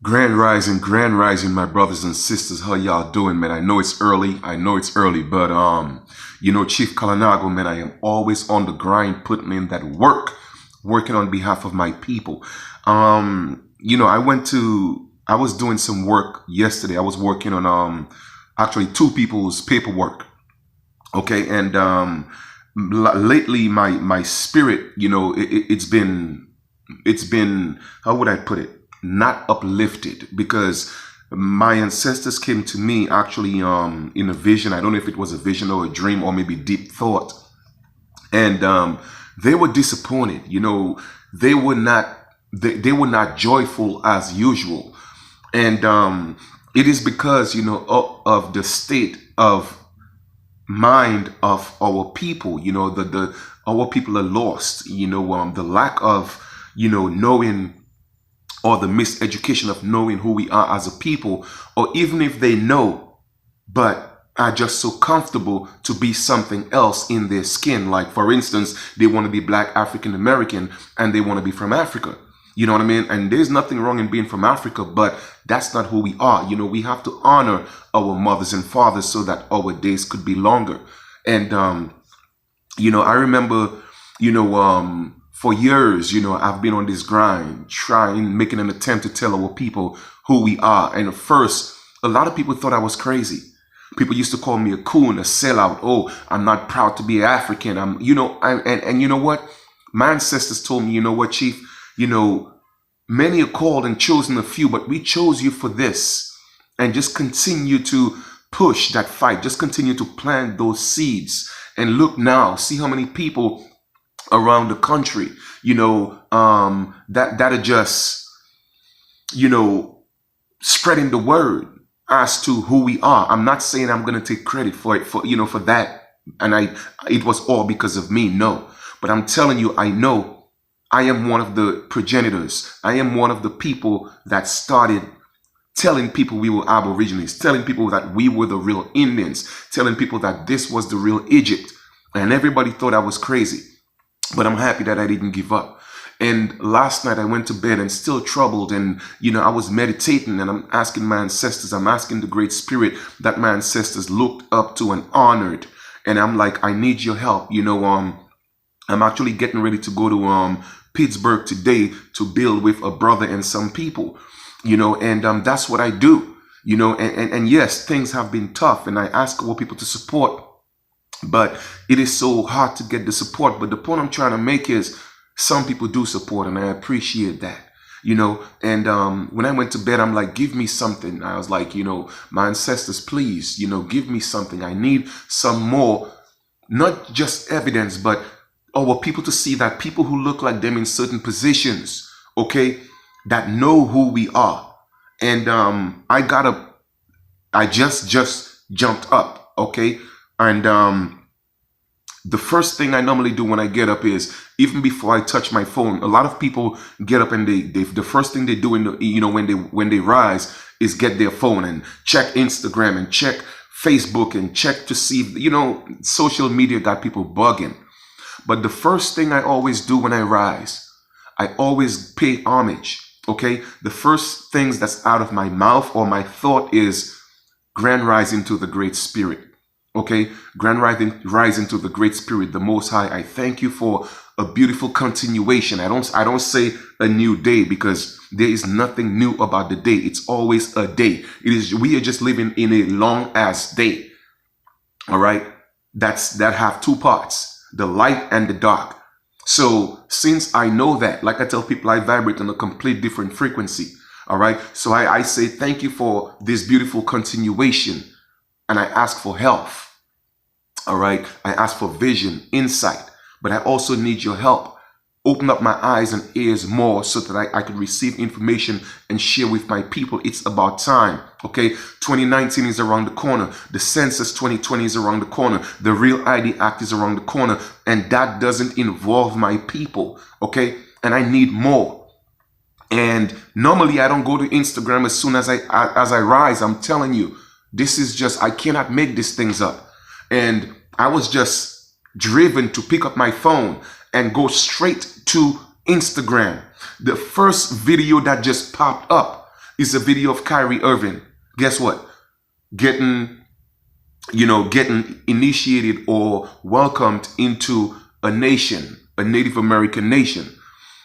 Grand rising, my brothers and sisters. How y'all doing, man? I know it's early. But Chief Kalanago, man, I am always on the grind, putting in that work, working on behalf of my people. I was doing some work yesterday. I was working on actually two people's paperwork. Okay, and lately my spirit, it's been how would I put it? Not uplifted, because my ancestors came to me actually in a vision. I don't know if it was a vision or a dream or maybe deep thought, and they were disappointed. They were not they were not joyful as usual, and it is because of the state of mind of our people. The our people are lost. The lack of knowing, or the miseducation of knowing who we are as a people, or even if they know, but are just so comfortable to be something else in their skin. Like, for instance, they want to be Black African American and they want to be from Africa. You know what I mean? And there's nothing wrong in being from Africa, but that's not who we are. We have to honor our mothers and fathers so that our days could be longer. And, I remember, for years, I've been on this grind, making an attempt to tell our people who we are. And at first, a lot of people thought I was crazy. People used to call me a coon, a sellout. Oh, I'm not proud to be African. And you know what? My ancestors told me, you know what, Chief? Many are called and chosen a few, but we chose you for this. And just continue to push that fight. Just continue to plant those seeds. And look now, see how many people around the country, that are just, spreading the word as to who we are. I'm not saying I'm going to take credit for it, for that. And it was all because of me. No, but I'm telling you, I know I am one of the progenitors. I am one of the people that started telling people we were Aborigines, telling people that we were the real Indians, telling people that this was the real Egypt. And everybody thought I was crazy. But I'm happy that I didn't give up. And last night I went to bed and still troubled. And, I was meditating and I'm asking my ancestors, I'm asking the Great Spirit that my ancestors looked up to and honored. And I'm like, I need your help. I'm actually getting ready to go to Pittsburgh today to build with a brother and some people, and that's what I do, and yes, things have been tough and I ask our people to support. But it is so hard to get the support. But the point I'm trying to make is some people do support, and I appreciate that, And when I went to bed, I'm like, give me something. I was like, my ancestors, please, give me something. I need some more, not just evidence, but our people to see that people who look like them in certain positions, okay, that know who we are. And I just jumped up, okay. And the first thing I normally do when I get up is, even before I touch my phone, a lot of people get up and the first thing they do when they rise is get their phone and check Instagram and check Facebook and check to see, social media got people bugging. But the first thing I always do when I rise, I always pay homage, okay? The first things that's out of my mouth or my thought is grand rising to the Great Spirit. Okay, grand rising to the Great Spirit, the Most High. I thank you for a beautiful continuation. I don't say a new day, because there is nothing new about the day. It's always a day. We are just living in a long ass day. All right, that have two parts, the light and the dark. So since I know that, like I tell people, I vibrate on a complete different frequency. All right, so I say thank you for this beautiful continuation, and I ask for health. All right, I ask for vision, insight, but I also need your help. Open up my eyes and ears more so that I could receive information and share with my people. It's about time, okay? 2019 is around the corner. The census 2020 is around the corner. The Real ID Act is around the corner, and that doesn't involve my people, okay? And I need more. And normally I don't go to Instagram as soon as I rise. I'm telling you, this is just, I cannot make these things up. And I was just driven to pick up my phone and go straight to Instagram. The first video that just popped up is a video of Kyrie Irving. Guess what? Getting initiated or welcomed into a nation, a Native American nation.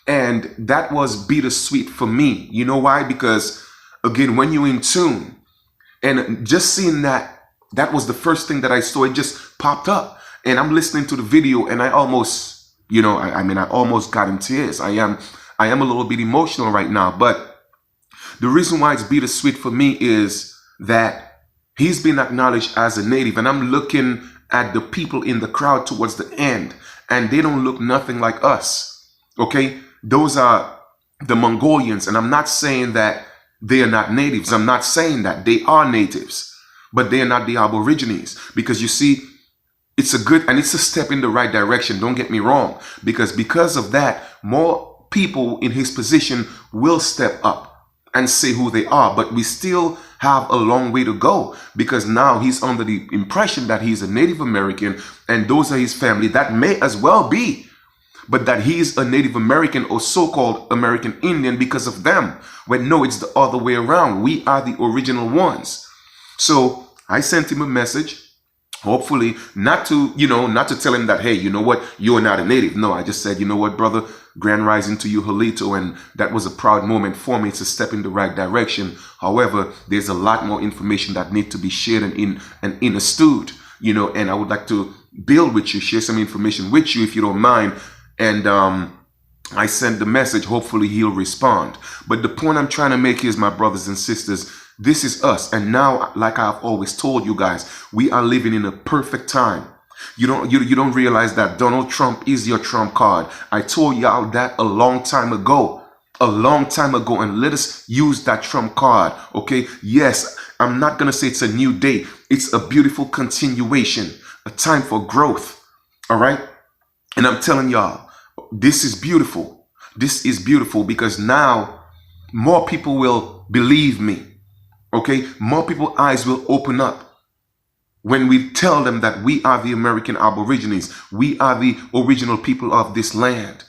And that was bittersweet for me. You know why? Because again, when you're in tune, and just seeing that was the first thing that I saw. It just popped up, and I'm listening to the video, and I almost, I almost got in tears. I am a little bit emotional right now. But the reason why it's bittersweet for me is that he's been acknowledged as a native, and I'm looking at the people in the crowd towards the end, and they don't look nothing like us. Okay, those are the Mongolians, and I'm not saying that they are not natives. I'm not saying that. They are natives, but they are not the Aborigines. Because you see, it's a step in the right direction. Don't get me wrong. Because of that, more people in his position will step up and say who they are. But we still have a long way to go, because now he's under the impression that he's a Native American and those are his family. That may as well be. But that he's a Native American or so-called American Indian because of them. When no, it's the other way around. We are the original ones. So I sent him a message, hopefully not to tell him that, hey, you know what, you're not a native. No, I just said, you know what, brother, grand rising to you, Halito. And that was a proud moment for me to step in the right direction. However, there's a lot more information that needs to be shared and understood, and I would like to build with you, share some information with you if you don't mind. And I sent the message. Hopefully he'll respond. But the point I'm trying to make is, my brothers and sisters, this is us. And now, like I've always told you guys, we are living in a perfect time. You don't realize that Donald Trump is your trump card. I told y'all that a long time ago. And let us use that trump card. Okay. Yes, I'm not going to say it's a new day. It's a beautiful continuation, a time for growth. All right. And I'm telling y'all, this is beautiful. This is beautiful because now more people will believe me. Okay. More people's eyes will open up when we tell them that we are the American Aborigines. We are the original people of this land.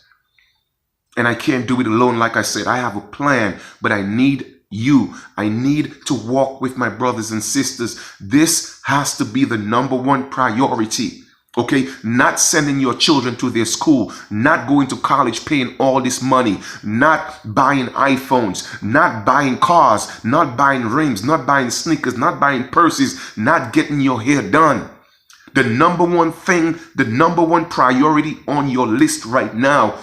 And I can't do it alone. Like I said, I have a plan, but I need you. I need to walk with my brothers and sisters. This has to be the #1 priority. Okay, not sending your children to their school, not going to college, paying all this money, not buying iPhones, not buying cars, not buying rings, not buying sneakers, not buying purses, not getting your hair done. The #1 thing, the #1 priority on your list right now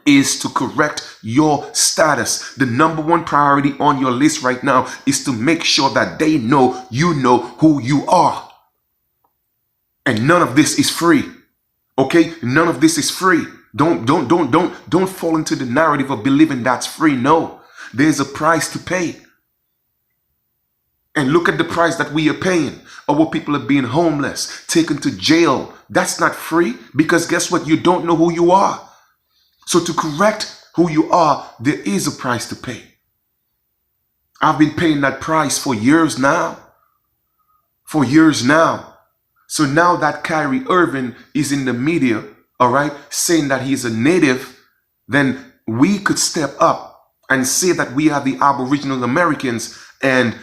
is to correct your status. The #1 priority on your list right now is to make sure that they know you know who you are. And none of this is free. Okay? None of this is free. Don't fall into the narrative of believing that's free. No. There's a price to pay. And look at the price that we are paying. Our people are being homeless, taken to jail. That's not free, because guess what? You don't know who you are. So to correct who you are, there is a price to pay. I've been paying that price for years now. For years now. So now that Kyrie Irving is in the media, all right, saying that he's a native, then we could step up and say that we are the Aboriginal Americans, and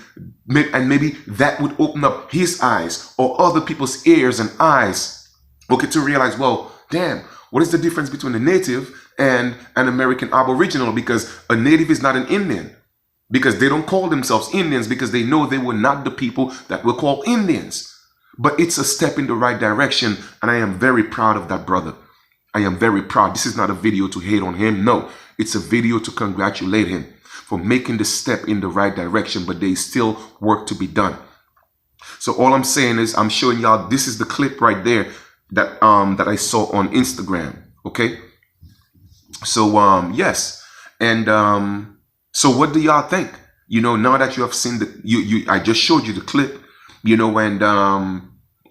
maybe that would open up his eyes or other people's ears and eyes, okay, to realize, well, damn, what is the difference between a native and an American Aboriginal? Because a native is not an Indian, because they don't call themselves Indians, because they know they were not the people that were called Indians. But it's a step in the right direction, and I am very proud of that brother. I am very proud. This is not a video to hate on him. No, it's a video to congratulate him for making the step in the right direction, but there is still work to be done. So all I'm saying is, I'm showing y'all, this is the clip right there that I saw on Instagram. Okay. So yes. And so what do y'all think? Now that you have seen I just showed you the clip. And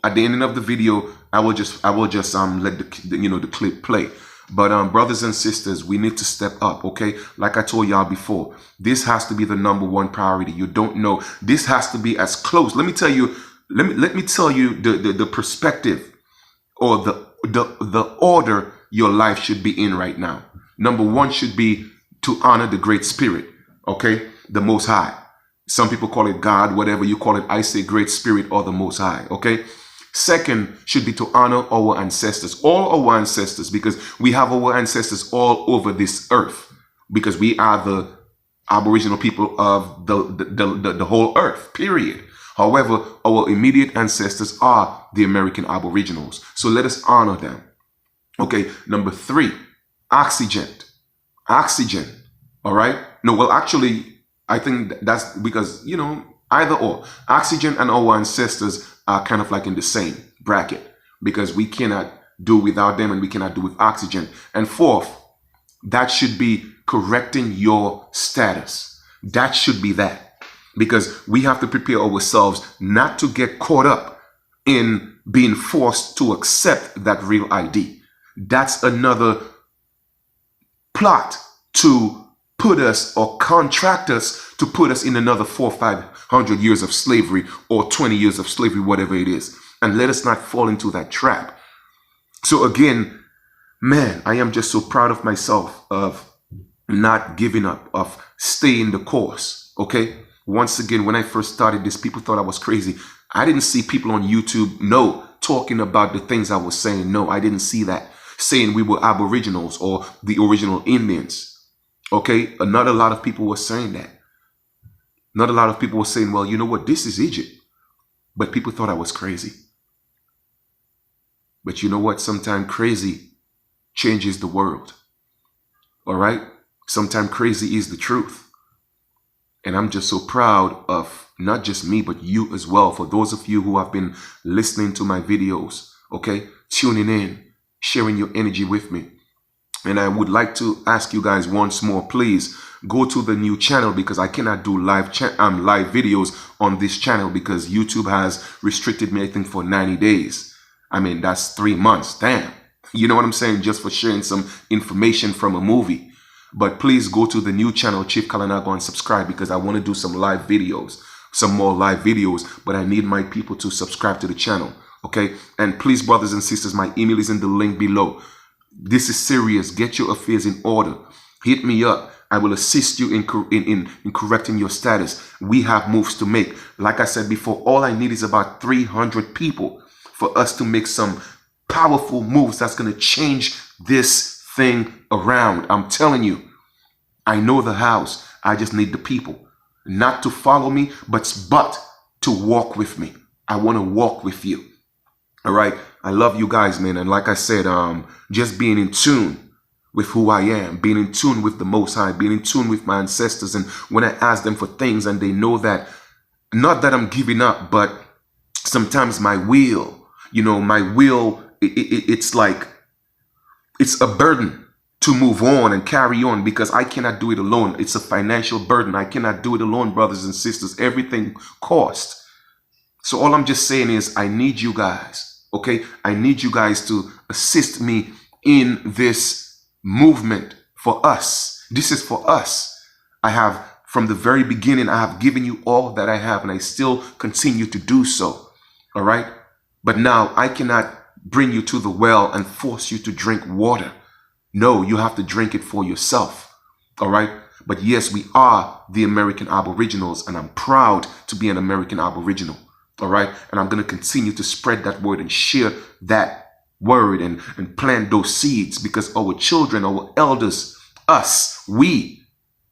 at the ending of the video, I will just let the clip play. But brothers and sisters, we need to step up, okay? Like I told y'all before, this has to be the #1 priority. You don't know. This has to be as close. Let me tell you the perspective or the order your life should be in right now. #1 should be to honor the Great Spirit, okay? The Most High. Some people call it God, whatever you call it. I say Great Spirit or the Most High, okay? Second should be to honor our ancestors, all our ancestors, because we have our ancestors all over this earth, because we are the Aboriginal people of the whole earth, period. However, our immediate ancestors are the American Aboriginals. So let us honor them. Okay, number 3, oxygen. Oxygen, all right? No, well, actually, I think that's because, you know, either or. Oxygen and our ancestors are kind of like in the same bracket, because we cannot do without them and we cannot do with oxygen. And fourth, that should be correcting your status. That should be that, because we have to prepare ourselves not to get caught up in being forced to accept that real ID. That's another plot to put us or contract us to put us in another 400 or 500 years of slavery or 20 years of slavery, whatever it is. And let us not fall into that trap. So again, man, I am just so proud of myself of not giving up, of staying the course. Okay. Once again, when I first started this, people thought I was crazy. I didn't see people on YouTube, no, talking about the things I was saying. No, I didn't see that. Saying we were Aboriginals or the original Indians. Okay. Not a lot of people were saying that. Not a lot of people were saying, well, you know what? This is Egypt. But people thought I was crazy. But you know what? Sometimes crazy changes the world. All right. Sometimes crazy is the truth. And I'm just so proud of not just me, but you as well. For those of you who have been listening to my videos, okay, tuning in, sharing your energy with me. And I would like to ask you guys once more, please go to the new channel, because I cannot do live videos on this channel because YouTube has restricted me, I think, for 90 days. I mean, that's 3 months. Damn. You know what I'm saying? Just for sharing some information from a movie. But please go to the new channel, Chief Kalanago, and subscribe, because I want to do some live videos, some more live videos, but I need my people to subscribe to the channel. Okay. And please, brothers and sisters, my email is in the link below. This is serious. Get your affairs in order. Hit me up. I will assist you in correcting your status. We have moves to make. Like I said before, all I need is about 300 people for us to make some powerful moves that's going to change this thing around. I'm telling you, I know the house. I just need the people, not to follow me, but to walk with me. I want to walk with you. All right. I love you guys, man. And like I said, just being in tune with who I am, being in tune with the Most High, being in tune with my ancestors. And when I ask them for things and they know that, not that I'm giving up, but sometimes my will, it's like, it's a burden to move on and carry on, because I cannot do it alone. It's a financial burden. I cannot do it alone, brothers and sisters. Everything costs. So all I'm just saying is I need you guys. Okay, I need you guys to assist me in this movement for us. This is for us. I have, from the very beginning, I have given you all that I have, and I still continue to do so. All right. But now I cannot bring you to the well and force you to drink water. No, you have to drink it for yourself. All right. But yes, we are the American Aboriginals, and I'm proud to be an American Aboriginal. All right. And I'm going to continue to spread that word and share that word and plant those seeds, because our children, our elders, us, we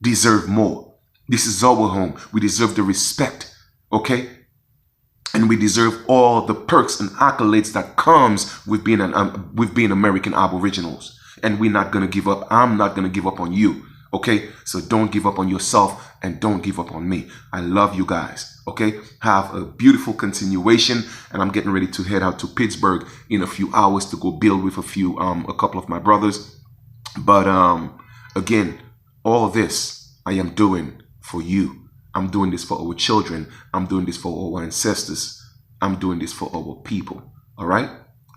deserve more. This is our home. We deserve the respect. Okay. And we deserve all the perks and accolades that comes with being American Aboriginals. And we're not going to give up. I'm not going to give up on you. Okay. So don't give up on yourself and don't give up on me. I love you guys. Okay. Have a beautiful continuation. And I'm getting ready to head out to Pittsburgh in a few hours to go build with a couple of my brothers. But again, all this I am doing for you. I'm doing this for our children. I'm doing this for our ancestors. I'm doing this for our people. All right.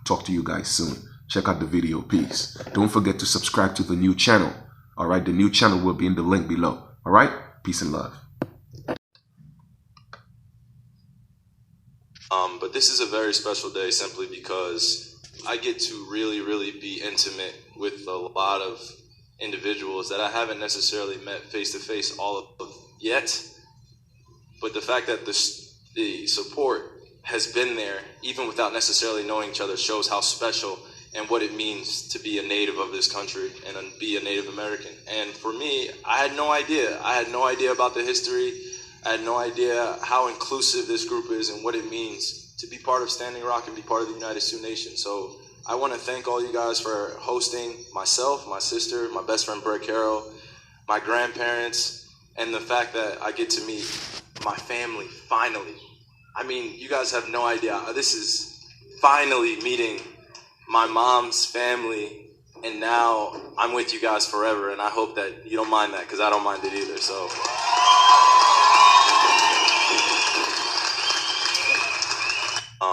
Talk to you guys soon. Check out the video. Peace. Don't forget to subscribe to the new channel. All right. The new channel will be in the link below. All right. Peace and love. But this is a very special day simply because I get to really, really be intimate with a lot of individuals that I haven't necessarily met face to face all of yet, but the fact that the support has been there, even without necessarily knowing each other, shows how special and what it means to be a native of this country and be a Native American. And for me, I had no idea. I had no idea about the history. I had no idea how inclusive this group is and what it means to be part of Standing Rock and be part of the United Sioux Nation. So I want to thank all you guys for hosting myself, my sister, my best friend Brett Carroll, my grandparents, and the fact that I get to meet my family finally. I mean, you guys have no idea. This is finally meeting my mom's family, and now I'm with you guys forever, and I hope that you don't mind that, because I don't mind it either. So